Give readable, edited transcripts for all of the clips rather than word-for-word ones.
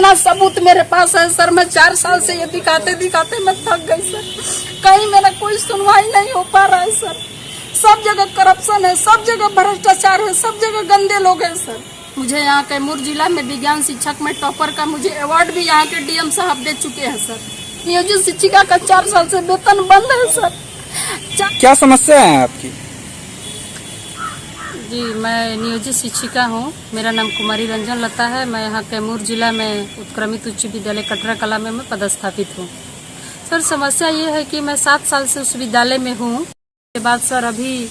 इतना सबूत मेरे पास है सर। मैं 4 साल से ये दिखाते दिखाते मैं थक गई सर। कहीं मेरा कोई सुनवाई नहीं हो पा रहा है सर। सब जगह करप्शन है, सब जगह भ्रष्टाचार है, सब जगह गंदे लोग हैं सर। मुझे यहाँ कैमूर जिला में विज्ञान शिक्षक में टॉपर का मुझे अवार्ड भी यहाँ के डीएम साहब दे चुके हैं सर। नियोजित शिक्षिका का 4 साल से वेतन बंद है सर। क्या समस्या है आपकी? जी, मैं नियोजित शिक्षिका हूँ। मेरा नाम कुमारी रंजन लता है। मैं यहाँ कैमूर जिला में उत्क्रमित उच्च विद्यालय कटरा कला में मैं पदस्थापित हूँ। सर, समस्या ये है कि मैं 7 साल से उस विद्यालय में हूँ। उसके बाद सर अभी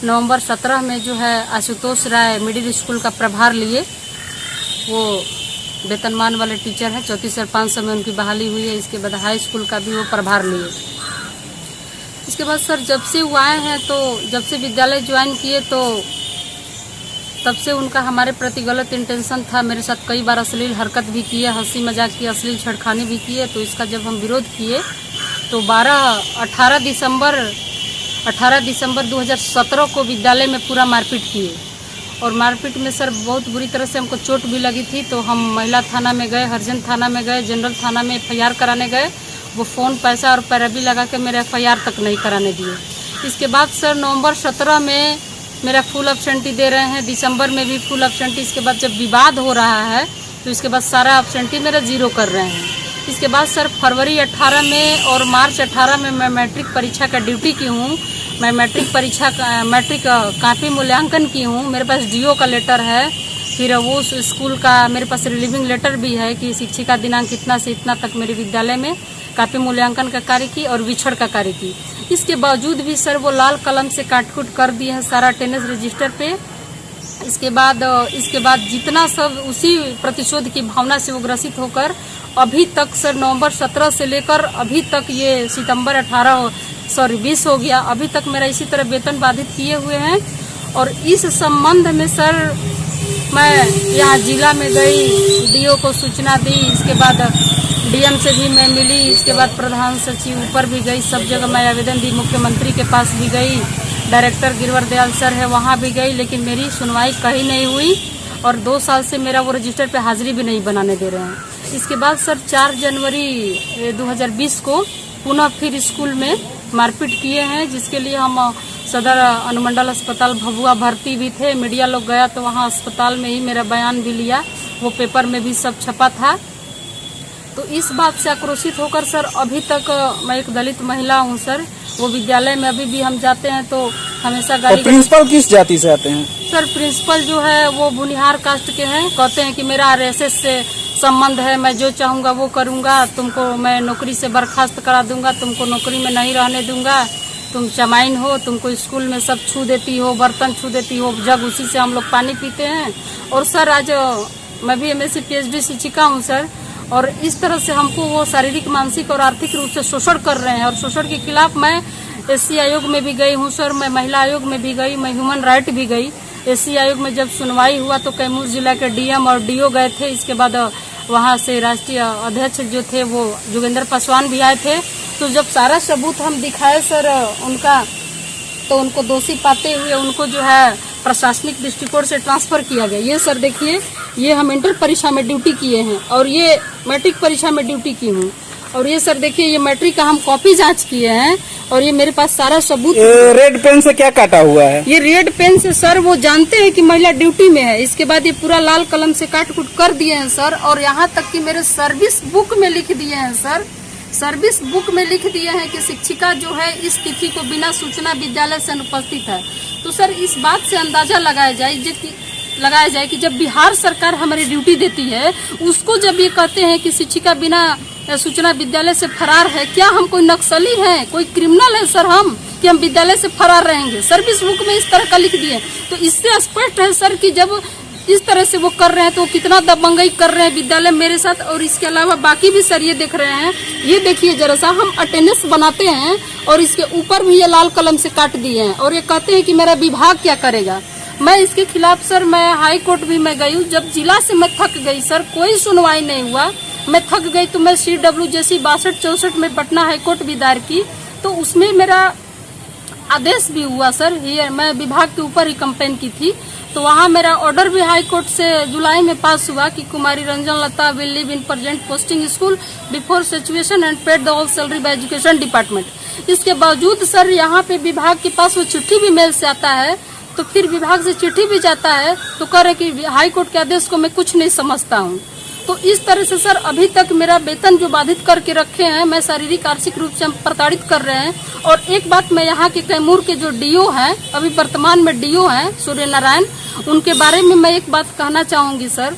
नवंबर 17 में जो है आशुतोष राय मिडिल स्कूल का प्रभार लिए। वो वेतनमान वाले टीचर हैं। 34,500 में उनकी बहाली हुई है। इसके बाद हाई स्कूल का भी वो प्रभार लिए। इसके बाद सर जब से वो आए हैं तो जब से विद्यालय ज्वाइन किए तो तब से उनका हमारे प्रति गलत इंटेंशन था। मेरे साथ कई बार अश्लील हरकत भी किए, हंसी मजाक की, अश्लील छेड़खानी भी किए। तो इसका जब हम विरोध किए तो 18 दिसंबर 2017 को विद्यालय में पूरा मारपीट किए। और मारपीट में सर बहुत बुरी तरह से हमको चोट भी लगी थी। तो हम महिला थाना में गए, हरिजन थाना में गए, जनरल थाना में FIR कराने गए। वो फ़ोन, पैसा और पैरवी लगा के मेरे FIR तक नहीं कराने दिए। इसके बाद सर नवंबर 17 में मेरा फुल एब्सेंटी दे रहे हैं, दिसंबर में भी फुल एब्सेंटी। इसके बाद जब विवाद हो रहा है तो इसके बाद सारा एब्सेंटी मेरा 0 कर रहे हैं। इसके बाद सर फरवरी 18 में और मार्च 18 में मैं मैट्रिक परीक्षा का ड्यूटी की हूँ। मैं मैट्रिक कापी मूल्यांकन की हूँ। मेरे पास DO का लेटर है। फिर वो स्कूल का मेरे पास रिलीविंग लेटर भी है कि शिक्षिका दिनांक इतना से इतना तक मेरे विद्यालय में कापी मूल्यांकन का कार्य की और विछड़ का कार्य की। इसके बावजूद भी सर वो लाल कलम से काट-कूट कर दिए हैं सारा अटेंडेंस रजिस्टर पे। इसके बाद जितना सब उसी प्रतिशोध की भावना से वो ग्रसित होकर अभी तक सर नवंबर 17 से लेकर अभी तक ये सितंबर 20 हो गया, अभी तक मेरा इसी तरह वेतन बाधित किए हुए हैं। और इस संबंध में सर मैं यहाँ जिला में गई, DO को सूचना दी। इसके बाद DM से भी मैं मिली। इसके बाद प्रधान सचिव ऊपर भी गई, सब जगह मैं आवेदन दी। मुख्यमंत्री के पास भी गई, डायरेक्टर गिरवर दयाल सर है वहाँ भी गई, लेकिन मेरी सुनवाई कहीं नहीं हुई। और 2 साल से मेरा वो रजिस्टर पे हाजिरी भी नहीं बनाने दे रहे हैं। इसके बाद सर 4 जनवरी 2020 को पुनः फिर स्कूल में मारपीट किए हैं, जिसके लिए हम सदर अनुमंडल अस्पताल भभुआ भर्ती भी थे। मीडिया लोग गया तो वहाँ अस्पताल में ही मेरा बयान भी लिया, वो पेपर में भी सब छपा था। तो इस बात से आक्रोशित होकर सर अभी तक मैं एक दलित महिला हूँ सर। वो विद्यालय में अभी भी हम जाते हैं तो हमेशा गाली। प्रिंसिपल किस जाति से आते हैं? सर प्रिंसिपल जो है वो बुनिहार कास्ट के हैं। कहते हैं कि मेरा RSS से संबंध है, मैं जो चाहूँगा वो करूँगा, तुमको मैं नौकरी से बर्खास्त करा दूंगा, तुमको नौकरी में नहीं रहने दूंगा, तुम चमाइन हो, तुमको स्कूल में सब छू देती हो, बर्तन छू देती हो, जग उसी से हम लोग पानी पीते हैं। और सर आज मैं भी MSc PhD शिक्षिका हूँ सर। और इस तरह से हमको वो शारीरिक, मानसिक और आर्थिक रूप से शोषण कर रहे हैं। और शोषण के खिलाफ मैं SC आयोग में भी गई हूँ सर, मैं महिला आयोग में भी गई, मैं ह्यूमन राइट भी गई। SC आयोग में जब सुनवाई हुआ तो कैमूर जिला के DM और DO गए थे। इसके बाद वहाँ से राष्ट्रीय अध्यक्ष जो थे वो जोगेंद्र पासवान भी आए थे। तो जब सारा सबूत हम दिखाए सर उनका, तो उनको दोषी पाते हुए उनको जो है प्रशासनिक दृष्टिकोण से ट्रांसफर किया गया। ये सर देखिए, ये हम इंटर परीक्षा में ड्यूटी किए हैं और ये मैट्रिक परीक्षा में ड्यूटी की हूँ। और ये सर देखिए, ये मैट्रिक का हम कॉपी जांच किए हैं और ये मेरे पास सारा सबूत। रेड पेन से क्या काटा हुआ है? ये रेड पेन से सर वो जानते हैं कि महिला ड्यूटी में है। इसके बाद ये पूरा लाल कलम से काट-कूट कर दिए हैं सर। और यहाँ तक कि मेरे सर्विस बुक में लिख दिए हैं सर, सर्विस बुक में लिख दिए हैं कि शिक्षिका जो है इस तिथि को बिना सूचना विद्यालय से अनुपस्थित है। तो सर इस बात से अंदाजा लगाया जाए कि जब बिहार सरकार हमारी ड्यूटी देती है, उसको जब ये कहते हैं कि शिक्षिका बिना सूचना विद्यालय से फरार है, क्या हम कोई नक्सली हैं, कोई क्रिमिनल है सर हम कि हम विद्यालय से फरार रहेंगे? सर्विस बुक में इस तरह का लिख दिए। तो इससे स्पष्ट है सर कि जब इस तरह से वो कर रहे हैं तो कितना दबंगई कर रहे हैं विद्यालय मेरे साथ। और इसके अलावा बाकी भी सर ये देख रहे हैं, ये देखिए जरा सा, हम अटेंडेंस बनाते हैं और इसके ऊपर भी ये लाल कलम से काट दिए हैं। और ये कहते हैं कि मेरा विभाग क्या करेगा। मैं इसके खिलाफ सर मैं हाई कोर्ट भी मैं गई हूँ। जब जिला से मैं थक गई सर, कोई सुनवाई नहीं हुआ, मैं थक गई तो मैं CWJC 6264 में पटना हाई कोर्ट भी दायर की। तो उसमें मेरा आदेश भी हुआ सर। ये मैं विभाग के ऊपर ही कंप्लेन की थी। तो वहाँ मेरा ऑर्डर भी हाई कोर्ट से जुलाई में पास हुआ कि Kumari Ranjan Lata will live in present posting school before situation and paid the all salary by education department. इसके बावजूद सर यहाँ पे विभाग के पास वो चिट्ठी भी मेल से आता है, तो फिर विभाग से चिट्ठी भी जाता है तो कह रहे कि हाई कोर्ट के आदेश को मैं कुछ नहीं समझता हूँ। तो इस तरह से सर अभी तक मेरा वेतन जो बाधित करके रखे हैं, मैं शारीरिक आर्थिक रूप से हम प्रताड़ित कर रहे हैं। और एक बात मैं यहाँ के कैमूर के जो डीओ हैं, अभी वर्तमान में डीओ हैं सूर्य नारायण, उनके बारे में मैं एक बात कहना चाहूंगी सर।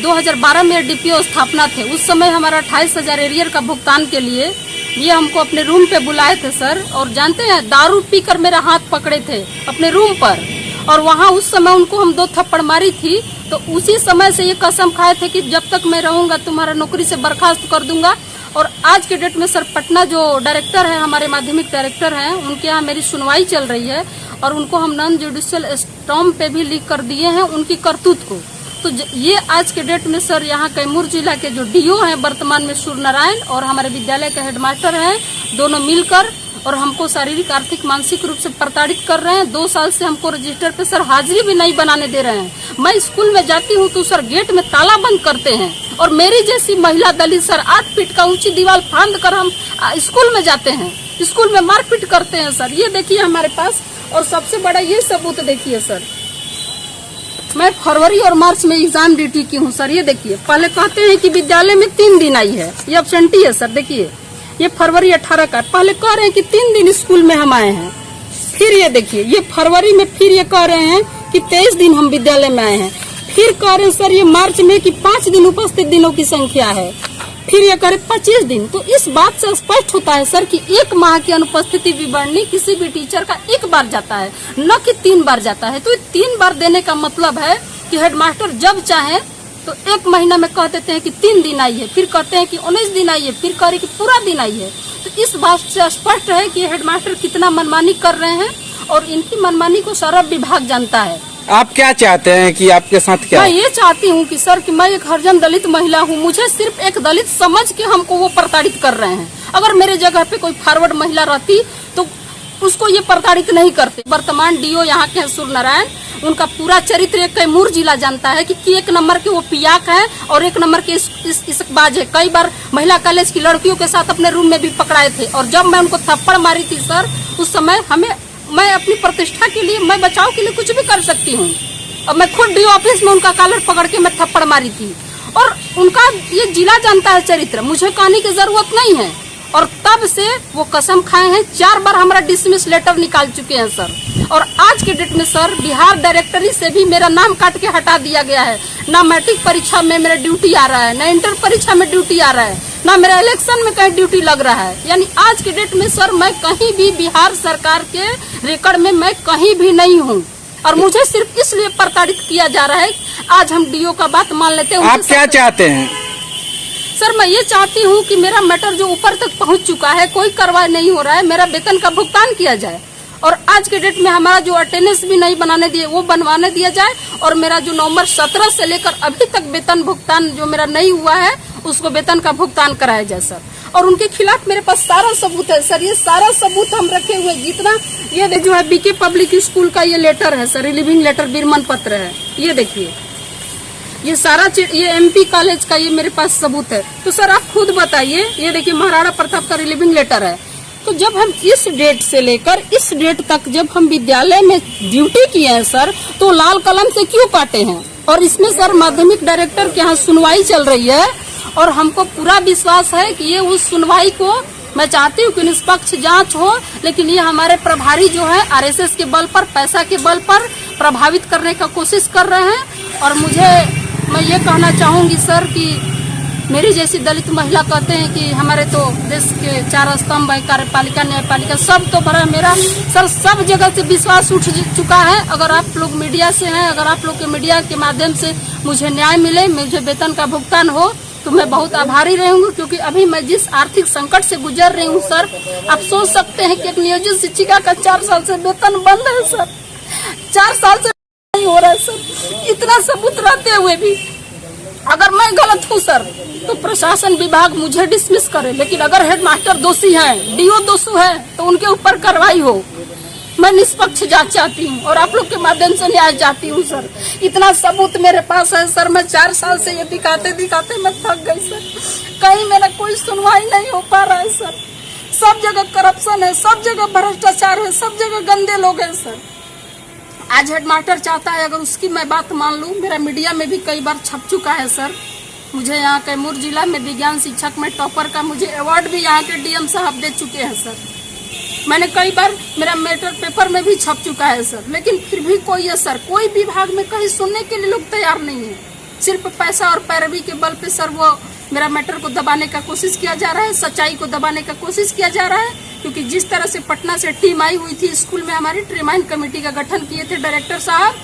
2012 में डीपीओ स्थापना थे, उस समय हमारा 28,000 एरियर का भुगतान के लिए ये हमको अपने रूम पे बुलाए थे सर। और जानते हैं दारू पीकर मेरा हाथ पकड़े थे अपने रूम पर, और वहाँ उस समय उनको हम 2 थप्पड़ मारी थी। तो उसी समय से ये कसम खाए थे कि जब तक मैं रहूंगा तुम्हारा नौकरी से बर्खास्त कर दूंगा। और आज के डेट में सर पटना जो डायरेक्टर है, हमारे माध्यमिक डायरेक्टर हैं, उनके यहाँ मेरी सुनवाई चल रही है और उनको हम नॉन जुडिशियल स्टॉम्प पे भी लिख कर दिए हैं उनकी करतूत को। तो ये आज के डेट में सर यहाँ कैमूर जिला के जो डीओ हैं वर्तमान में सूर्य नारायण और हमारे विद्यालय के हेडमास्टर हैं, दोनों मिलकर और हमको शारीरिक आर्थिक मानसिक रूप से प्रताड़ित कर रहे हैं। 2 साल से हमको रजिस्टर पे सर हाजिरी भी नहीं बनाने दे रहे हैं। मैं स्कूल में जाती हूँ तो सर गेट में ताला बंद करते हैं, और मेरी जैसी महिला दलित सर 8 फीट का ऊंची दीवार फांद कर हम स्कूल में जाते हैं, स्कूल में मारपीट करते हैं सर। ये देखिए हमारे पास, और सबसे बड़ा ये सबूत देखिए सर, मैं फरवरी और मार्च में एग्जाम ड्यूटी की हूँ सर। ये देखिए, पहले कहते हैं कि विद्यालय में 3 दिन आई है, ये एब्सेंटी है सर। देखिए ये फरवरी 18 का, पहले कह रहे हैं कि 3 दिन स्कूल में हम आए हैं। फिर ये देखिए, ये फरवरी में फिर ये कह रहे हैं कि 23 दिन हम विद्यालय में आए हैं। फिर कह रहे हैं सर ये मार्च में कि 5 दिन उपस्थित दिनों की संख्या है। फिर ये कह रहे 25 दिन। तो इस बात से स्पष्ट होता है सर कि 1 माह की अनुपस्थिति विवरणी किसी भी टीचर का 1 बार जाता है, न कि 3 बार जाता है। तो 3 बार देने का मतलब है कि हेडमास्टर जब चाहे तो 1 महीना में कह देते हैं कि 3 दिन आई है, फिर कहते हैं कि 19 दिन आई है, फिर कह रहे कि पूरा दिन आई है। तो इस बात से स्पष्ट है कि हेडमास्टर कितना मनमानी कर रहे हैं, और इनकी मनमानी को सारा विभाग जानता है। आप क्या चाहते हैं कि आपके साथ क्या? मैं ये चाहती हूँ कि सर कि मैं एक हरिजन दलित महिला हूँ, मुझे सिर्फ एक दलित समझ के हमको वो प्रताड़ित कर रहे हैं। अगर मेरे जगह पे कोई फॉरवर्ड महिला रहती तो उसको ये प्रताड़ित नहीं करते। वर्तमान डीओ यहाँ के हैं सूर्य नारायण, उनका पूरा चरित्र कैमूर जिला जानता है कि 1 नंबर के वो पियाक है और 1 नंबर के इसकबाज है। कई बार महिला कॉलेज की लड़कियों के साथ अपने रूम में भी पकड़ाए थे, और जब मैं उनको थप्पड़ मारी थी सर, उस समय मैं अपनी प्रतिष्ठा के लिए, मैं बचाव के लिए कुछ भी कर सकती हूँ। और मैं खुद डीओ ऑफिस में उनका कॉलर पकड़ के मैं थप्पड़ मारी थी, और उनका ये जिला जानता है चरित्र, मुझे कहने की जरूरत नहीं है। और तब से वो कसम खाए हैं, 4 बार हमारा डिसमिस लेटर निकाल चुके हैं सर। और आज के डेट में सर बिहार डायरेक्टरी से भी मेरा नाम काट के हटा दिया गया है। ना मैट्रिक परीक्षा में मेरा ड्यूटी आ रहा है, ना इंटर परीक्षा में ड्यूटी आ रहा है, ना मेरा इलेक्शन में कहीं ड्यूटी लग रहा है। यानी आज के डेट में सर मैं कहीं भी बिहार सरकार के रिकॉर्ड में मैं कहीं भी नहीं हूँ, और मुझे सिर्फ इसलिए प्रताड़ित किया जा रहा है। आज हम डीओ का बात मान लेते हैं। आप क्या चाहते हैं? सर मैं ये चाहती हूँ कि मेरा मैटर जो ऊपर तक पहुँच चुका है, कोई कार्रवाई नहीं हो रहा है, मेरा वेतन का भुगतान किया जाए। और आज के डेट में हमारा जो अटेंडेंस भी नहीं बनाने दिए वो बनवाने दिया जाए, और मेरा जो नवंबर 17 से लेकर अभी तक वेतन भुगतान जो मेरा नहीं हुआ है उसको वेतन का भुगतान कराया जाए सर। और उनके खिलाफ मेरे पास सारा सबूत है सर, ये सारा सबूत हम रखे हुए, जितना ये जो है बीके पब्लिक स्कूल का ये लेटर है सर, रिलीविंग लेटर विरमन पत्र है, ये देखिए, ये सारा ये एमपी कॉलेज का ये मेरे पास सबूत है। तो सर आप खुद बताइए, ये देखिए महाराणा प्रताप का रिलीविंग लेटर है। तो जब हम इस डेट से लेकर इस डेट तक जब हम विद्यालय में ड्यूटी किए हैं सर, तो लाल कलम से क्यों काटे हैं? और इसमें सर माध्यमिक डायरेक्टर के यहाँ सुनवाई चल रही है, और हमको पूरा विश्वास है कि ये उस सुनवाई को, मैं चाहती हूँ कि निष्पक्ष जांच हो, लेकिन ये हमारे प्रभारी जो है आरएसएस के बल पर, पैसा के बल पर प्रभावित करने का कोशिश कर रहे हैं। और मैं ये कहना चाहूंगी सर कि मेरी जैसी दलित महिला कहते हैं कि हमारे तो देश के 4 स्तंभ है, कार्यपालिका, न्यायपालिका, सब तो भरा। मेरा सर सब जगह से विश्वास उठ चुका है। अगर आप लोग मीडिया से हैं, अगर आप लोग के मीडिया के माध्यम से मुझे न्याय मिले, मुझे वेतन का भुगतान हो, तो मैं बहुत आभारी रहूंगी। क्योंकि अभी मैं जिस आर्थिक संकट से गुजर रही हूँ सर, आप सोच सकते हैं कि एक नियोजित शिक्षिका का 4 साल से वेतन बंद है सर, 4 साल से नहीं हो रहा है सर। इतना सबूत रहते हुए भी अगर मैं गलत हूँ सर, तो प्रशासन विभाग मुझे डिसमिस करे, लेकिन अगर हेडमास्टर दोषी है, डीओ दोषी है, तो उनके ऊपर कार्रवाई हो। मैं निष्पक्ष जांच चाहती हूँ और आप लोग के माध्यम से न्याय चाहती हूँ सर। इतना सबूत मेरे पास है सर। मैं 4 साल से ये दिखाते दिखाते मैं थक गई सर। कहीं मेरा कोई सुनवाई नहीं हो पा रहा है सर। सब जगह करप्शन है, सब जगह भ्रष्टाचार है, सब जगह गंदे लोग हैं सर। आज हेडमास्टर चाहता है, अगर उसकी मैं बात मान लूँ, मेरा मीडिया में भी कई बार छप चुका है सर। मुझे यहाँ कैमूर जिला में विज्ञान शिक्षक में टॉपर का मुझे अवार्ड भी यहाँ के डीएम साहब दे चुके हैं सर। मैंने कई बार, मेरा मैटर पेपर में भी छप चुका है सर। लेकिन फिर भी कोई है सर, कोई विभाग में कहीं सुनने के लिए लोग तैयार नहीं है। सिर्फ पैसा और पैरवी के बल पे सर वो मेरा मैटर को दबाने का कोशिश किया जा रहा है, सच्चाई को दबाने का कोशिश किया जा रहा है। क्योंकि जिस तरह से पटना से टीम आई हुई थी स्कूल में, हमारी ट्रीमाइन कमेटी का गठन किए थे डायरेक्टर साहब,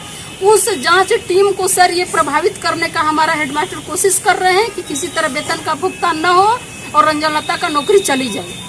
उस जांच टीम को सर ये प्रभावित करने का हमारा हेडमास्टर कोशिश कर रहे हैं कि किसी तरह वेतन का भुगतान न हो और रंजनलता का नौकरी चली जाए।